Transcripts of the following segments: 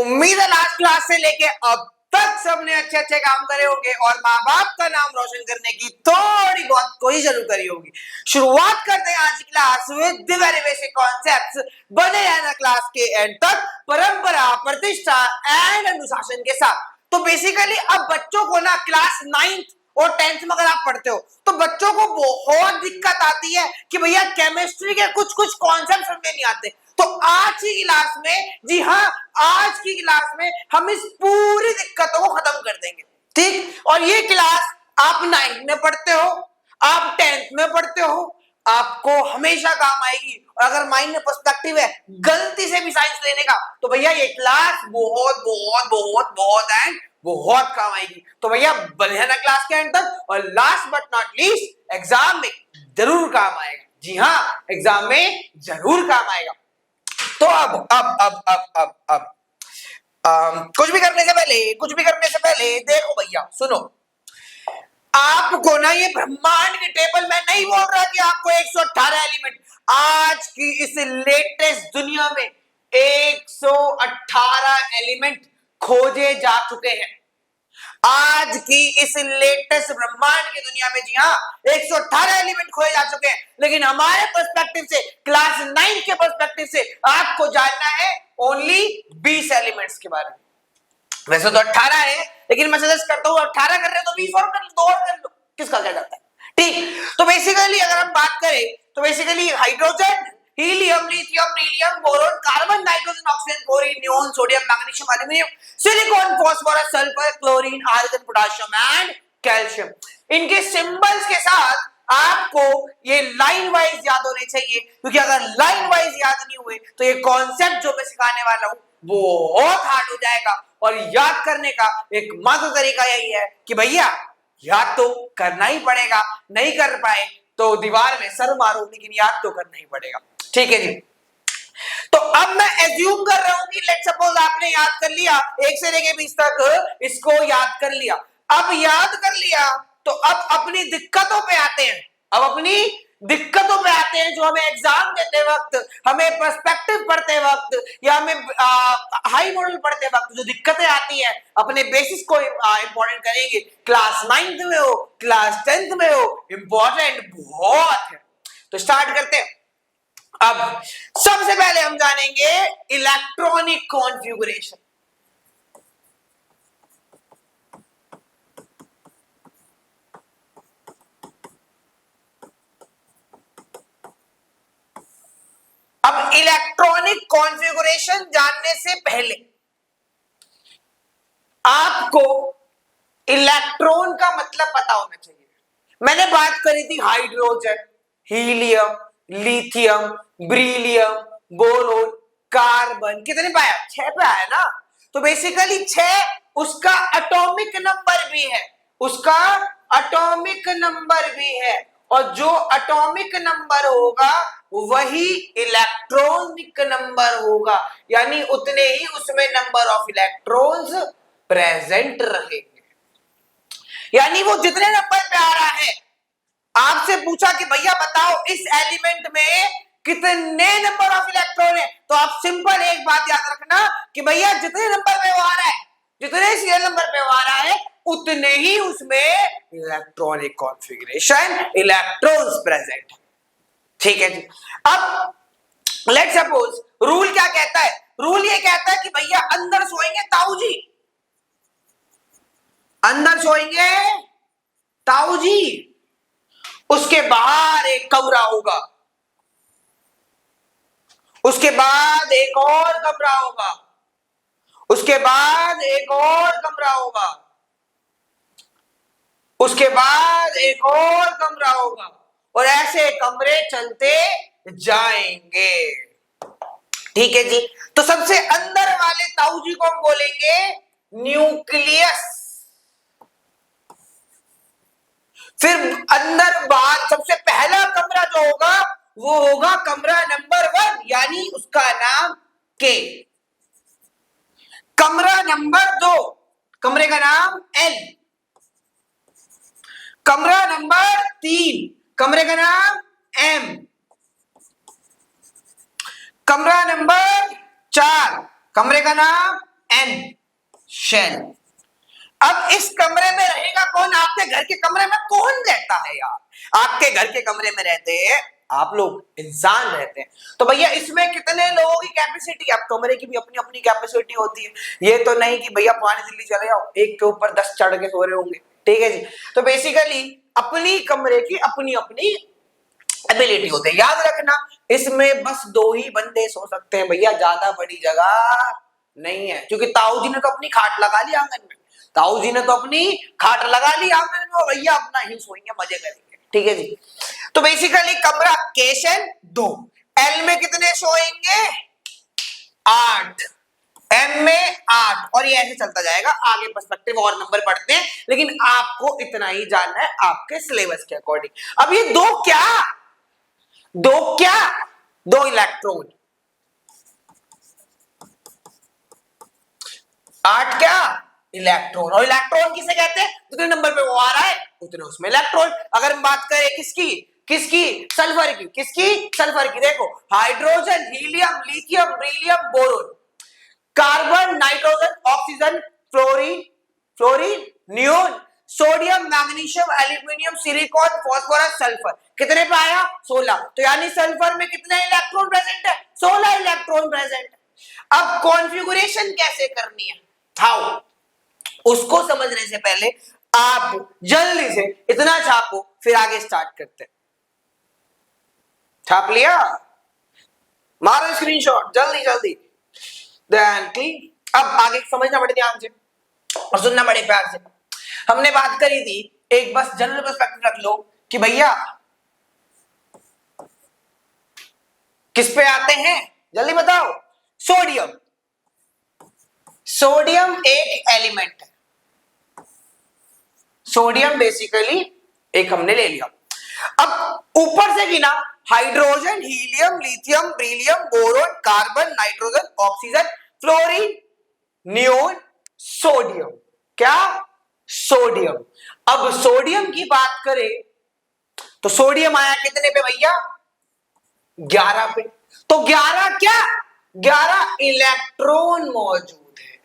उम्मीद है last class से लेके अब तक सबने अच्छे अच्छे काम करे होंगे और माँ बाप का नाम रोशन करने की थोड़ी बहुत कोशिश जरूर करी होगी। शुरुआत करते हैं आज की class with the very basic concepts. बने रहना क्लास के एंड तक परंपरा, प्रतिष्ठा एंड अनुशासन के साथ। तो बेसिकली अब बच्चों को ना क्लास 9th और 10th में अगर आप पढ़ते हो तो बच्चों को बहुत दिक्कत आती है कि भैया केमिस्ट्री के कुछ कुछ कॉन्सेप्ट समझ नहीं आते। तो आज की क्लास में, जी हाँ, आज की क्लास में हम इस पूरी दिक्कतों को खत्म कर देंगे, ठीक। और ये क्लास आप 9th में पढ़ते हो, आप 10th में पढ़ते हो, आपको हमेशा काम आएगी। और अगर माइंड में पर्सपेक्टिव है गलती से भी साइंस लेने का तो भैया ये क्लास बहुत बहुत बहुत बहुत एंड बहुत काम आएगी। तो भैया बने रहना क्लास के एंड तक। और last but not least, exam में जरूर काम आएगा। जी हाँ, एग्जाम में जरूर काम आएगा। तो अब कुछ भी करने से पहले देखो भैया, सुनो, आपको ना ये ब्रह्मांड की टेबल में नहीं बोल रहा कि आपको 118 एलिमेंट, आज की इस लेटेस्ट दुनिया में 118 एलिमेंट खोजे जा चुके हैं। आज की इस लेटेस्ट ब्रह्मांड की दुनिया में, जी हाँ, 118 एलिमेंट खोए जा चुके हैं। लेकिन हमारे पर्सपेक्टिव से, क्लास 9 के पर्सपेक्टिव से आपको जानना है ओनली 20 एलिमेंट्स के बारे में। वैसे तो 18 है, लेकिन मैं सजेस्ट करता हूं 18 कर रहे हो तो 20 और कर लो, 2 और कर लो, किसका क्या जाता है, ठीक। तो बेसिकली अगर हम बात करें तो बेसिकली हाइड्रोजन, हीलियम, लिथियम, नीलियम, boron, carbon, nitrogen, oxygen, chlorine, neon, sodium, magnesium, aluminium, silicon, phosphorus, sulphur, chlorine, argon, potassium and calcium. इनके सिंबल्स के साथ आपको ये लाइन वाइज याद होने चाहिए, क्योंकि अगर लाइन वाइज याद नहीं हुए तो ये कॉन्सेप्ट जो मैं सिखाने वाला हूं बहुत हार्ड हो जाएगा। और याद करने का एकमात्र तरीका यही है कि भैया याद तो करना ही पड़ेगा, नहीं कर पाए तो दीवार में सर मारो, लेकिन याद तो करना ही पड़ेगा, ठीक है जी। तो अब मैं एज्यूम कर रहा हूं कि लेट्स सपोज आपने याद कर लिया 1 से लेके 20 तक, इसको याद कर लिया। अब याद कर लिया तो अब अपनी दिक्कतों पे आते हैं। जो हमें एग्जाम देते वक्त, हमें पर्सपेक्टिव पढ़ते वक्त या हमें हाई मॉडल पढ़ते वक्त जो दिक्कतें आती हैं, अपने बेसिस को इंपॉर्टेंट करेंगे। क्लास 9th में हो, क्लास 10th में हो, इंपॉर्टेंट बहुत है। तो स्टार्ट करते हैं। अब सबसे पहले हम जानेंगे इलेक्ट्रॉनिक कॉन्फ़िगरेशन। अब इलेक्ट्रॉनिक कॉन्फ़िगरेशन जानने से पहले आपको इलेक्ट्रॉन का मतलब पता होना चाहिए। मैंने बात करी थी hydrogen, helium, lithium, beryllium, boron, carbon, कितने पे आया? 6 पे आया ना। तो बेसिकली 6 उसका एटॉमिक नंबर भी है, और जो एटॉमिक नंबर होगा वही इलेक्ट्रॉनिक नंबर होगा, यानी उतने ही उसमें नंबर ऑफ इलेक्ट्रॉन्स प्रेजेंट रहेंगे। यानी वो जितने नंबर पे आ रहा है, आपसे पूछा कि भैया बताओ इस एलिमेंट में कितने नंबर ऑफ इलेक्ट्रॉन है, तो आप सिंपल एक बात याद रखना कि भैया जितने नंबर पे वो आ रहा है, जितने सीरियल नंबर पे वो आ रहा है, उतने ही उसमें इलेक्ट्रॉनिक कॉन्फ़िगरेशन, इलेक्ट्रॉन्स प्रेजेंट है, ठीक है जी। अब लेट्स सपोज रूल क्या कहता है? रूल ये कहता है कि भैया अंदर सोएंगे ताऊ जी, अंदर सोएंगे ताऊ जी, उसके बाहर एक कमरा होगा, उसके बाद एक और कमरा होगा, उसके बाद एक और कमरा होगा, उसके बाद एक और कमरा होगा, और ऐसे कमरे चलते जाएंगे, ठीक है जी। तो सबसे अंदर वाले ताऊ जी को हम बोलेंगे न्यूक्लियस। फिर अंदर बाहर सबसे पहला कमरा जो होगा वो होगा कमरा नंबर 1, यानी उसका नाम के। कमरा नंबर 2, कमरे का नाम एल। कमरा नंबर 3, कमरे का नाम एम। कमरा नंबर 4, कमरे का नाम एन, शेल। अब इस कमरे में रहेगा कौन? आपके घर के कमरे में कौन रहता है यार? आपके घर के कमरे में रहते हैं आप लोग, इंसान रहते हैं। तो भैया इसमें कितने लोगों की कैपेसिटी? अब कमरे की भी अपनी अपनी कैपेसिटी होती है। ये तो नहीं कि भैया पानी दिल्ली चले जाओ, एक के ऊपर 10 चढ़ के सो रहे होंगे, ठीक है जी। तो बेसिकली अपनी कमरे की अपनी अपनी एबिलिटी होते हैं। याद रखना इसमें बस 2 ही बंदे सो सकते हैं भैया, ज्यादा बड़ी जगह नहीं है। क्योंकि ताऊ जी ने तो अपनी खाट लगा ली आंगन में, ताऊ जी ने तो अपनी खाट लगा ली आंगन में, भैया अपना ही सोएंगे, मजे करेंगे, ठीक है जी। तो बेसिकली कमरा केशन 2, एल में कितने सोएंगे? 8, एम में 8, और ये ऐसे चलता जाएगा। आगे पर्सपेक्टिव और नंबर पढ़ते हैं, लेकिन आपको इतना ही जानना है आपके सिलेबस के अकॉर्डिंग। अब ये दो इलेक्ट्रॉन, 8 क्या इलेक्ट्रॉन, और इलेक्ट्रॉन किसे कहते हैं? जितने नंबर पे वो आ रहा है उतने उसमें इलेक्ट्रॉन। अगर हम बात करें किसकी सल्फर की, सल्फर की, देखो hydrogen, helium, lithium, beryllium, boron, carbon, nitrogen, oxygen, fluorine, neon, sodium, magnesium, aluminium, silicon, phosphorus, sulphur. कितने पे आया? 16। तो यानी सल्फर में कितने इलेक्ट्रॉन प्रेजेंट है? 16 इलेक्ट्रॉन प्रेजेंट है। अब कॉन्फ़िगरेशन कैसे करनी है, हाउ, उसको समझने से पहले आप जल्दी से इतना छापो, फिर आगे स्टार्ट करते हैं। छाप लिया? मारो स्क्रीनशॉट जल्दी जल्दी। Then clean. अब आगे समझना बड़े ध्यान से और सुनना बड़े प्यार से। हमने बात करी थी, एक बस जनरल पर्सपेक्टिव रख लो कि भैया किस पे आते हैं, जल्दी बताओ। सोडियम एक एलिमेंट है, सोडियम बेसिकली एक हमने ले लिया। अब ऊपर से गिना, hydrogen, helium, lithium, beryllium, boron, carbon, nitrogen, oxygen, fluorine, neon, sodium. क्या? सोडियम। अब सोडियम की बात करें तो सोडियम आया कितने पे भैया? 11 पे। तो 11 क्या? 11 इलेक्ट्रॉन मौजूद है।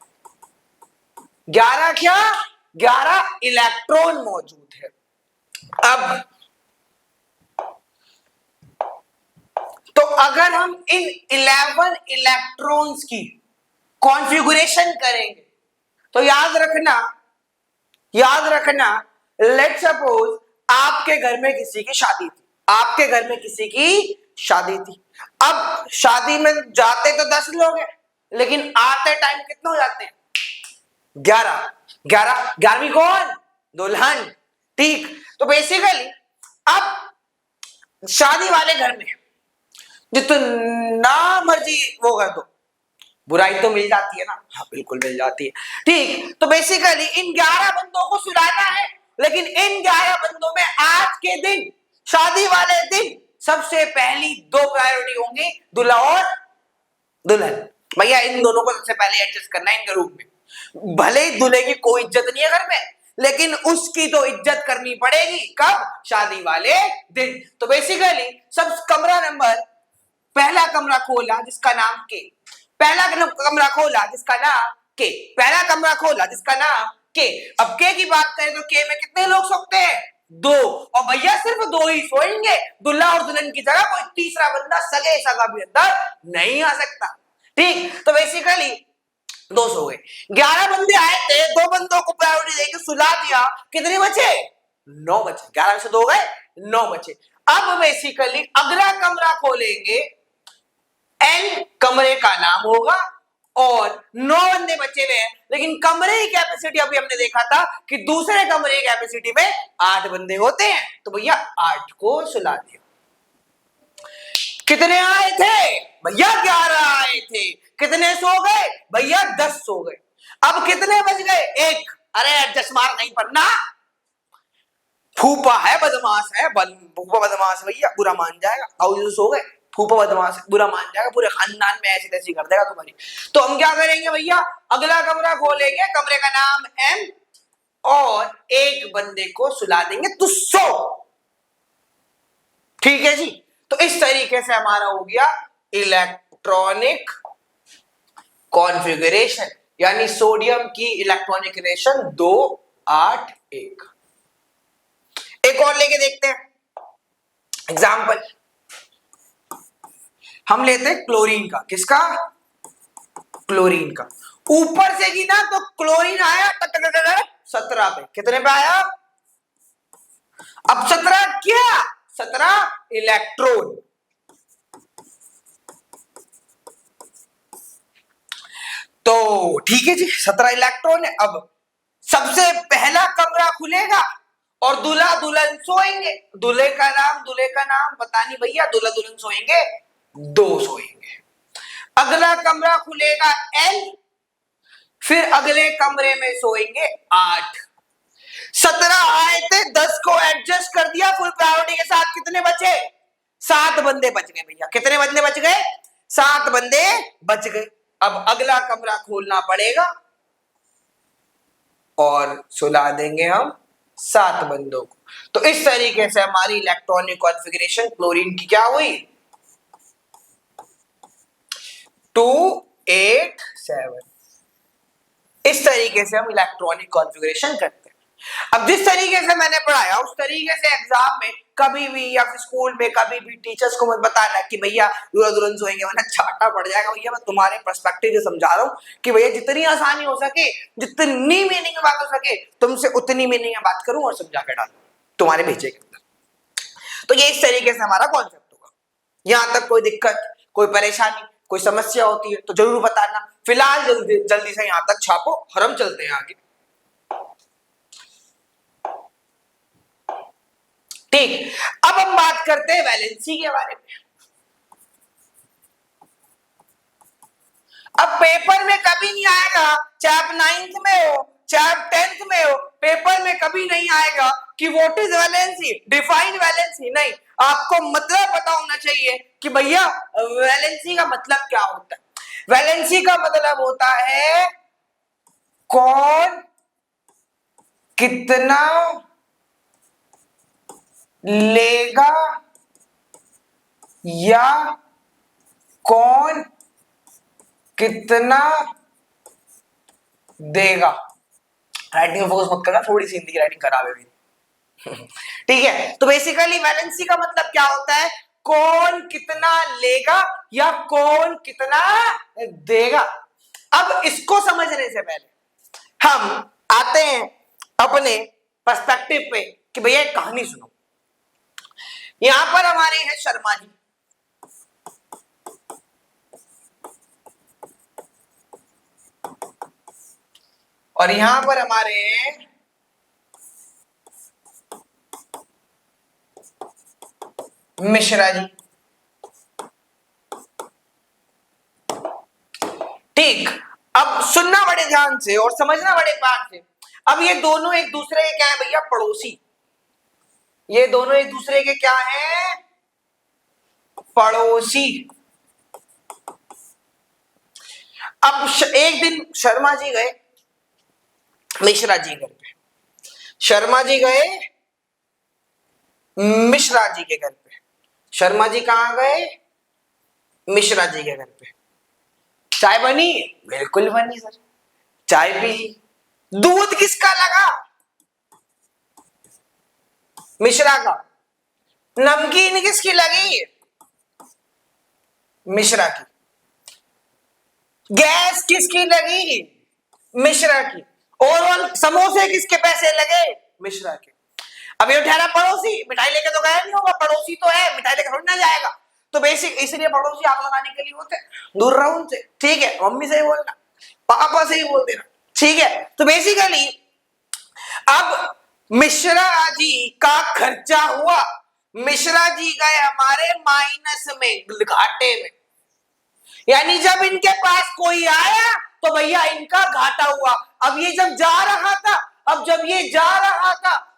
11 क्या? 11 इलेक्ट्रॉन मौजूद है। अब तो अगर हम इन 11 इलेक्ट्रॉन्स की कॉन्फ़िगरेशन करेंगे तो याद रखना, लेट सपोज आपके घर में किसी की शादी थी, आपके घर में किसी की शादी थी। अब शादी में जाते तो 10 लोग हैं, लेकिन आते टाइम कितने हो जाते हैं? 11। 11वीं कौन? दुल्हन, ठीक। तो बेसिकली अब शादी वाले घर में जितना मर्जी वो कर दो, बुराई तो मिल जाती है ना? हाँ बिल्कुल मिल जाती है, ठीक। तो बेसिकली इन 11 बंदों को सुलाना है, लेकिन इन 11 बंदों में आज के दिन, शादी वाले दिन, सबसे पहली 2 प्रायोरिटी होंगी, दूल्हा और दुल्हन। भैया इन दोनों को सबसे पहले एडजस्ट करना है इनके रूप में। भले ही दूल्हे की कोई इज्जत नहीं है घर में, लेकिन उसकी तो इज्जत करनी पड़ेगी। कब? शादी वाले दिन। तो बेसिकली सब कमरा नंबर, पहला कमरा खोला जिसका नाम के, पहला कमरा खोला जिसका नाम के, पहला कमरा खोला जिसका नाम के। अब के की बात करें तो के में कितने लोग सोते हैं? 2। और भैया सिर्फ 2 ही सोएंगे, दूल्हा और दुल्हन की जगह कोई तीसरा बंदा सगे सगा भी अंदर नहीं आ सकता, ठीक। तो बेसिकली 2 सो गए, 11 बंदे आए थे, 2 बंदों को प्रायोरिटी देकर सुला दिया, कितने बचे? 9 बचे। 11 में से 2 गए, 9 बचे। अब बेसिकली अगला कमरा खोलेंगे, एन कमरे का नाम होगा, और 9 बंदे बचे हुए हैं, लेकिन कमरे की कैपेसिटी अभी हमने देखा था कि दूसरे कमरे की कैपेसिटी में 8 बंदे होते हैं। तो भैया 8 को सुला दिया। कितने आए थे भैया? 11 आए थे। कितने सो गए भैया? 10 सो गए। अब कितने बच गए? 1। अरे एडजस्ट मार नहीं पड़ना, फूफा है बदमाश है, फूफा बदमाश भैया बुरा मान जाएगा। और सो गए, फूफा बदमाश बुरा मान जाएगा, पूरे खानदान में ऐसी तैसी कर देगा तुम्हारी। तो हम क्या करेंगे भैया? अगला कमरा खोलेंगे, कमरे का नाम एम, और एक बंदे को सुला देंगे, तू सो, ठीक है जी। तो इस तरीके से हमारा हो गया इलेक्ट्रॉनिक कॉन्फ़िगरेशन, यानी सोडियम की इलेक्ट्रॉनिक रेशन 281। एक और लेके देखते हैं एग्जाम्पल। हम लेते हैं क्लोरीन का। किसका? क्लोरीन का। ऊपर से की ना तो क्लोरीन आया 17 पे। कितने पे आया? अब 17 क्या? 17 इलेक्ट्रॉन। तो ठीक है जी, 17 इलेक्ट्रॉन है। अब सबसे पहला कमरा खुलेगा और दूल्हा दुल्हन सोएंगे। दूल्हे का नाम पता नहीं भैया, दूल्हा दुल्हन सोएंगे, 2 सोएंगे। अगला कमरा खुलेगा L, फिर अगले कमरे में सोएंगे 8। 17 आए थे, 10 को एडजस्ट कर दिया फुल प्रायोरिटी के साथ। कितने बचे? 7 बंदे बच गए भैया। कितने बंदे बच गए? 7 बंदे बच गए। अब अगला कमरा खोलना पड़ेगा और सुला देंगे हम 7 बंदों को। तो इस तरीके से हमारी इलेक्ट्रॉनिक कॉन्फ़िगरेशन क्लोरीन की क्या हुई? 287। इस तरीके से हम इलेक्ट्रॉनिक कॉन्फ़िगरेशन करते हैं। अब जिस तरीके से मैंने पढ़ाया उस तरीके से एग्जाम में कभी भी या फिर स्कूल में कभी भी टीचर्स को मत बताना कि भैया दूल्हा दुल्हन सोएंगे, वरना छाटा पड़ जाएगा। भैया मैं तुम्हारे पर्सपेक्टिव से समझा रहा हूँ कि भैया जितनी आसानी हो सके, जितनी मीनिंग में बात हो सके, तुमसे उतनी मीनिंग में बात करूं और समझा के डालूं तुम्हारे भेजे के अंदर। तो ये इस तरीके से हमारा कॉन्सेप्ट होगा। यहां तक कोई दिक्कत, कोई परेशानी, कोई समस्या होती है तो जरूर बताना। फिलहाल जल्दी से यहां तक छापो और हम चलते हैं आगे। ठीक, अब हम बात करते हैं वैलेंसी के बारे में। अब पेपर में कभी नहीं आएगा, चाहे आप 9th में हो चाहे आप 10th में हो, पेपर में कभी नहीं आएगा कि what is valency, define valency. नहीं, आपको मतलब पता होना चाहिए कि भैया वैलेंसी का मतलब क्या होता है। वैलेंसी का मतलब होता है कौन कितना लेगा या कौन कितना देगा। राइटिंग फोकस मत करना, थोड़ी सी हिंदी की राइटिंग खराब है मेरी। ठीक है, तो बेसिकली वैलेंसी का मतलब क्या होता है? कौन कितना लेगा या कौन कितना देगा। अब इसको समझने से पहले हम आते हैं अपने पर्सपेक्टिव पे कि भैया एक कहानी सुनो। यहां पर हमारे हैं शर्मा जी, और यहां पर हमारे हैं मिश्रा जी। ठीक, अब सुनना बड़े ध्यान से और समझना बड़े प्यार से। अब ये दोनों एक दूसरे के क्या है भैया? पड़ोसी। ये दोनों एक दूसरे के क्या हैं? पड़ोसी। अब एक दिन शर्मा जी गए मिश्रा जी घर पे। शर्मा जी गए मिश्रा जी के घर पे। शर्मा जी कहां गए? मिश्रा जी के घर पे। चाय बनी? बिल्कुल बनी सर। चाय पी। दूध किसका लगा? मिश्रा का। नमकीन किसकी लगी? मिश्रा की। गैस किसकी लगी? मिश्रा की। ओवरऑल समोसे किसके पैसे लगे? मिश्रा के। अब ये ठहरा पड़ोसी, मिठाई लेके तो गया नहीं होगा, पड़ोसी तो है, मिठाई लेके थोड़ी ना जाएगा। तो बेसिक इसलिए पड़ोसी आग लगाने के लिए होते हैं, दूर रहो उनसे। ठीक है, मम्मी से ही बोलना, पापा से ही बोल देना। ठीक है, तो बेसिकली अब मिश्रा जी का खर्चा हुआ। मिश्रा जी गए हमारे माइनस में, घाटे में। यानी जब इनके पास कोई आया तो भैया इनका घाटा हुआ। अब ये जब जा रहा था,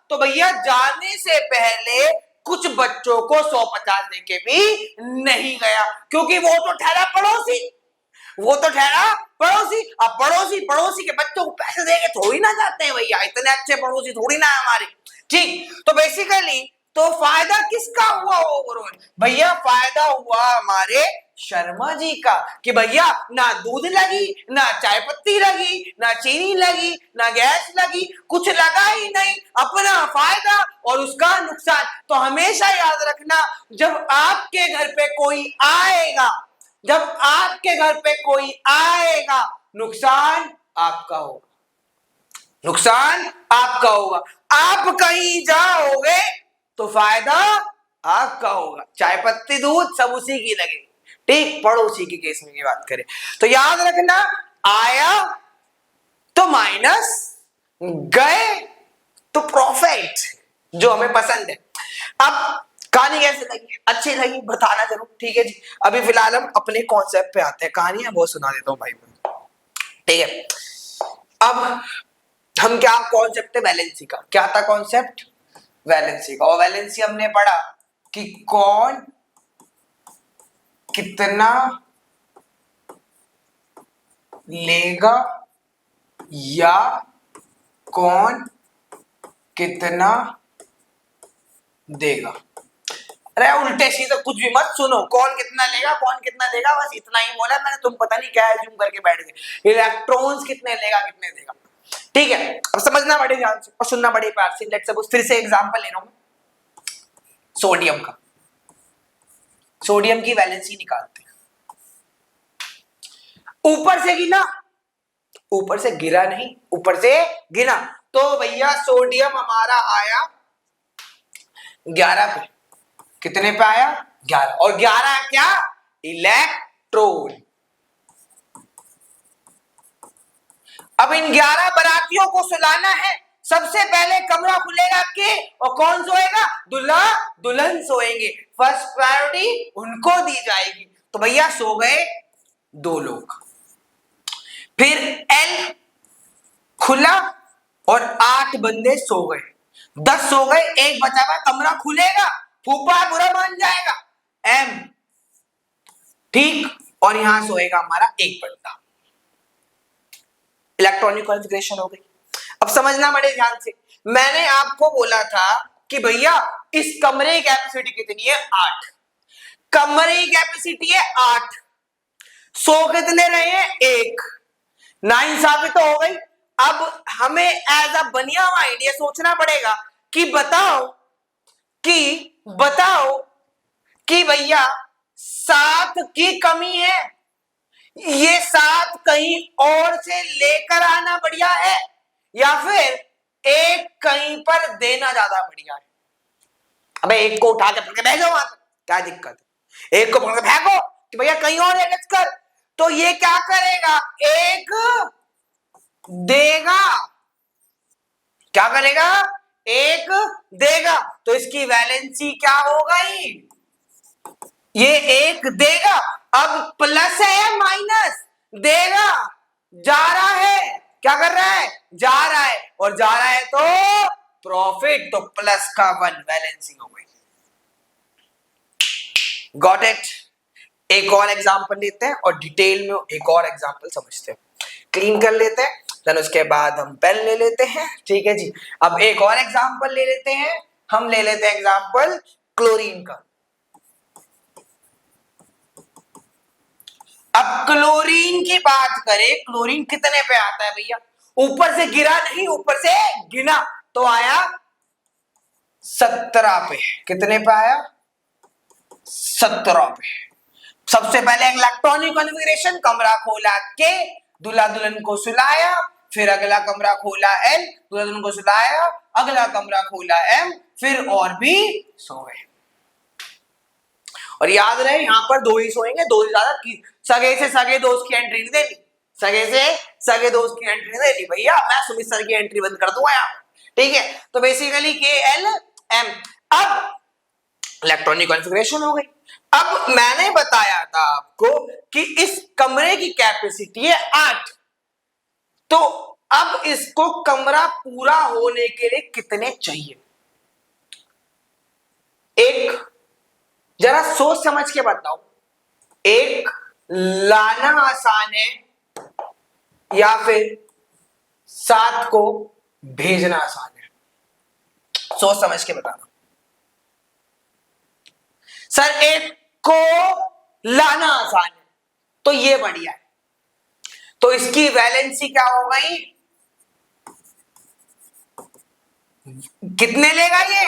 तो भैया जाने से पहले कुछ बच्चों को 150 देके भी नहीं गया, क्योंकि वो तो ठहरा पड़ोसी। अब पड़ोसी के बच्चों को पैसे देके थोड़ी ना जाते हैं भैया, इतने अच्छे पड़ोसी थोड़ी ना है हमारे। ठीक, तो बेसिकली तो फायदा किसका हुआ ओवरऑल? भैया फायदा हुआ हमारे शर्मा जी का कि भैया ना दूध लगी, ना चाय पत्ती लगी, ना चीनी लगी, ना गैस लगी, कुछ लगा ही नहीं, अपना फायदा और उसका नुकसान। तो हमेशा याद रखना, जब आपके घर पे कोई आएगा, जब आपके घर पे कोई आएगा, नुकसान आपका होगा, नुकसान आपका होगा। आप कहीं जाओगे तो फायदा आपका होगा। चाय पत्ती दूध सब उसी की लगेगी, ठीक। पड़ोसी की केस में की बात करें तो याद रखना, आया तो माइनस, गए तो प्रॉफिट, जो हमें पसंद है। अब कहानी कैसे लगी, अच्छी लगी बताना जरूर, ठीक है जी। अभी फिलहाल हम अपने कॉन्सेप्ट पे आते हैं, कहानियां बहुत सुना देता हूं भाई, ठीक है। अब हम क्या कॉन्सेप्ट है वैलेंसी का, क्या था कॉन्सेप्ट वैलेंसी का, और वैलेंसी हमने पढ़ा कि कौन कितना लेगा या कौन कितना देगा। अरे उल्टे सीधे कुछ भी मत सुनो, कौन कितना लेगा कौन कितना देगा, बस इतना ही बोला मैंने, तुम पता नहीं क्या एज्यूम करके बैठ गए। इलेक्ट्रॉन्स कितने लेगा कितने देगा, ठीक है। अब समझना बड़े ध्यान से और सुनना बड़े प्यार से। लेट्स सपोज, फिर से एग्जांपल ले रहा हूं सोडियम का। सोडियम की वैलेंसी निकालते हैं, ऊपर से गिना, ऊपर से गिरा नहीं, ऊपर से गिना। तो भैया सोडियम हमारा आया 11 पे, कितने पे आया 11, और 11 क्या, इलेक्ट्रॉन। अब इन 11 बारातियों को सुलाना है, सबसे पहले कमरा खुलेगा के, और कौन सोएगा, दूल्हा दुल्हन सोएंगे, फर्स्ट प्रायोरिटी उनको दी जाएगी। तो भैया सो गए 2 लोग, फिर एल खुला और 8 बंदे सो गए, 10 सो गए, एक बचा हुआ, कमरा खुलेगा, फूफा बुरा मान जाएगा, एम, ठीक, और यहां सोएगा हमारा एक बंदा। इलेक्ट्रॉनिक कॉन्फ़िगरेशन हो गई। अब समझना बड़े ध्यान से, मैंने आपको बोला था कि भैया इस कमरे की कैपेसिटी कितनी है, 8, कमरे की कैपेसिटी है 8, सो कितने रहे हैं, 1, 9 साबित तो हो गई। अब हमें एज अ बनिया हुआ आइडिया सोचना पड़ेगा कि बताओ कि भैया 7 की कमी है, ये 7 कहीं और से लेकर आना बढ़िया है या फिर एक कहीं पर देना ज्यादा बढ़िया है। अबे एक को उठा के पकड़ के भेजो वहां, क्या दिक्कत है, एक को पकड़ के फेंको कि भैया कहीं और एडजस्ट कर, तो ये क्या करेगा, एक देगा, क्या करेगा, एक देगा। तो इसकी वैलेंसी क्या हो गई, ये एक देगा। अब प्लस है या माइनस, देगा, जा रहा है, क्या कर रहा है, जा रहा है, और जा रहा है तो प्रॉफिट, तो प्लस का 1 बैलेंसिंग हो गई। Got it. एक और एग्जांपल लेते हैं और डिटेल में एक और एग्जांपल समझते हैं, क्लीन कर लेते हैं, देन उसके बाद हम पेन ले लेते हैं, ठीक है जी। अब एक और एग्जांपल ले लेते हैं, हम ले लेते हैं एग्जांपल क्लोरीन का। अब क्लोरीन की बात करें, क्लोरीन कितने पे आता है भैया, ऊपर से गिरा नहीं, ऊपर से गिना, तो आया 17 पे, कितने पे आया, 17 पे। सबसे पहले इलेक्ट्रॉनिक कॉन्फ़िगरेशन, कमरा खोला के, दूल्हा दुल्हन को सुलाया, फिर अगला कमरा खोला एल, दूल्हा दुल्हन को सुलाया, अगला कमरा खोला एम, फिर और भी सो गए। और याद रहे यहां पर 2 ही सोएंगे, 2 से ज्यादा सगे से सगे दोस्त की एंट्री नहीं देनी, सगे से सगे दोस्त की एंट्री नहीं देनी भैया, मैं सुमित सर की एंट्री बंद कर दूंगा यहाँ, ठीक है। तो बेसिकली के एल एम। अब इलेक्ट्रॉनिक कॉन्फ़िगरेशन हो गई। अब मैंने बताया था आपको कि इस कमरे की कैपेसिटी है 8, तो अब इसको कमरा पूरा होने के लिए कितने चाहिए, एक जरा सोच समझ के बताओ, एक लाना आसान है या फिर 7 को भेजना आसान है, सोच समझ के बताना। सर एक को लाना आसान है, तो ये बढ़िया है। तो इसकी वैलेंसी क्या हो गई, कितने लेगा ये,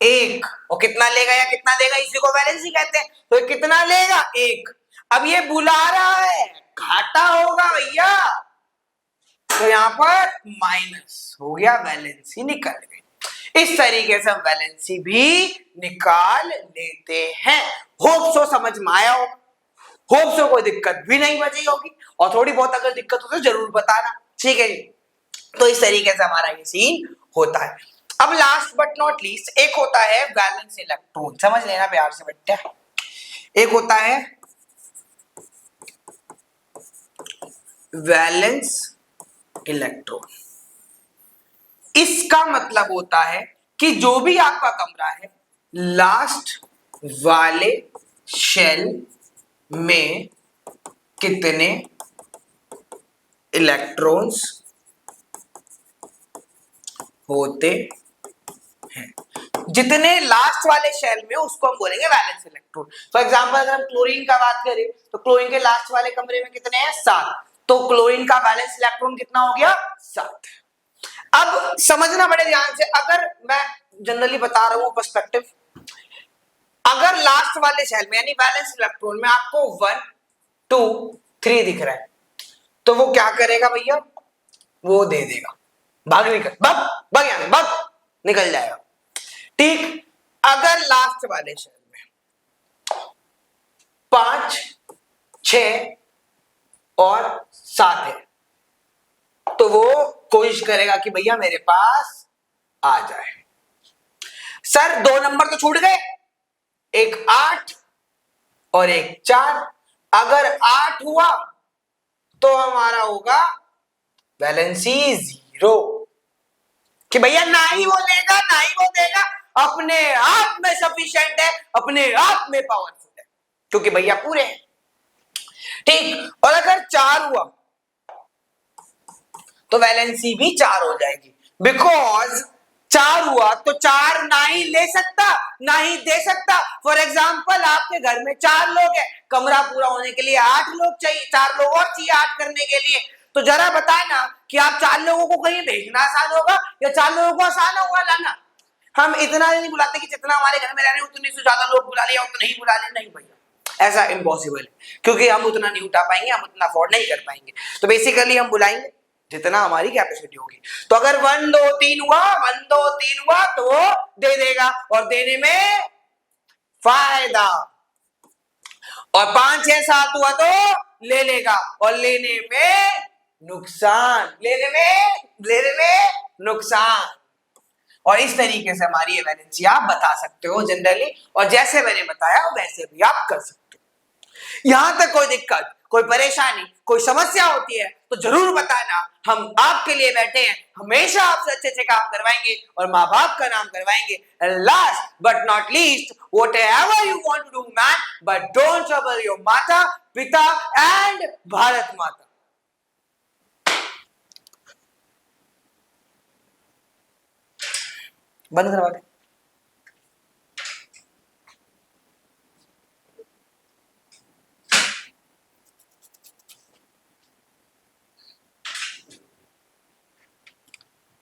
एक, और कितना लेगा या कितना देगा, इसी को वैलेंसी कहते हैं। तो ये कितना लेगा, एक। अब ये बुला रहा है, घाटा होगा भैया, तो यहां पर माइनस हो गया, वैलेंसी निकल गई। इस तरीके से हम वैलेंसी भी निकाल लेते हैं। होप सो समझ में आया हो, होप सो कोई दिक्कत भी नहीं बची होगी, और थोड़ी बहुत अगर दिक्कत हो तो जरूर बताना, ठीक है जी। तो इस तरीके से हमारा ये सीन होता है। अब लास्ट बट नॉट लीस्ट एक होता है वैलेंस इलेक्ट्रॉन, समझ लेना प्यार से बच्चा। एक होता है वैलेंस इलेक्ट्रॉन। इसका मतलब होता है कि जो भी आपका कमरा है, लास्ट वाले शेल में कितने इलेक्ट्रॉन्स होते हैं, जितने लास्ट वाले शेल में उसको हम बोलेंगे वैलेंस इलेक्ट्रॉन। फॉर एग्जांपल अगर हम क्लोरीन का बात करें तो क्लोरीन के लास्ट वाले कमरे में कितने हैं, 7, तो क्लोरीन का वैलेंस इलेक्ट्रॉन कितना हो गया, 7। अब समझना बड़े ध्यान से, अगर मैं जनरली बता रहा हूं पर्सपेक्टिव, अगर लास्ट वाले शेल में यानी वैलेंस इलेक्ट्रॉन में आपको 1 2 3 दिख रहा है, तो वो क्या करेगा भैया, वो दे देगा, भाग निकल, भाग निकल जाएगा। ठीक, अगर लास्ट वाले शेल में 5 6 और 7 है, तो वो कोशिश करेगा कि भैया मेरे पास आ जाए। सर 2 नंबर तो छूट गए, एक 8 और एक 4। अगर 8 हुआ तो हमारा होगा वैलेंसी 0, कि भैया ना ही वो लेगा ना ही वो देगा, अपने आप में सफिशिएंट है, अपने आप में पावरफुल है, क्योंकि भैया पूरे हैं। ठीक, और अगर 4 हुआ तो वैलेंसी भी 4 हो जाएगी, बिकॉज 4 हुआ तो 4 ना ही ले सकता ना ही दे सकता। फॉर एग्जाम्पल आपके घर में 4 लोग हैं, कमरा पूरा होने के लिए 8 लोग चाहिए, 4 लोग और चाहिए 8 करने के लिए। तो जरा बताए ना कि आप 4 लोगों को कहीं भेजना आसान होगा या 4 लोगों को आसान होगा लाना। हम इतना नहीं बुलाते कि जितना हमारे घर में रह रहे हैं उतने से ज्यादा लोग बुला लिया, उतना नहीं बुला ले, नहीं भैया, ऐसा इम्पॉसिबल है, क्योंकि हम उतना नहीं उठा पाएंगे, हम उतना अफोर्ड नहीं कर पाएंगे। तो बेसिकली हम बुलाएंगे जितना हमारी कैपेसिटी होगी। तो अगर 1 2 3 हुआ, 1 2 3 हुआ तो वो दे देगा, और देने में फायदा, और 5 6 7 हुआ तो ले लेगा, और लेने में नुकसान, लेने में नुकसान। और इस तरीके से हमारी वैलेंसी आप बता सकते हो जनरली, और जैसे मैंने बताया वैसे भी आप कर सकते हो। यहां तक कोई दिक्कत, कोई परेशानी, कोई समस्या होती है तो जरूर बताना, हम आपके लिए बैठे हैं, हमेशा आपसे अच्छे अच्छे काम करवाएंगे और माँ बाप का नाम करवाएंगे। Last but not least, whatever you want to do man, but don't trouble your माता पिता एंड भारत माता। बंद करवा दे।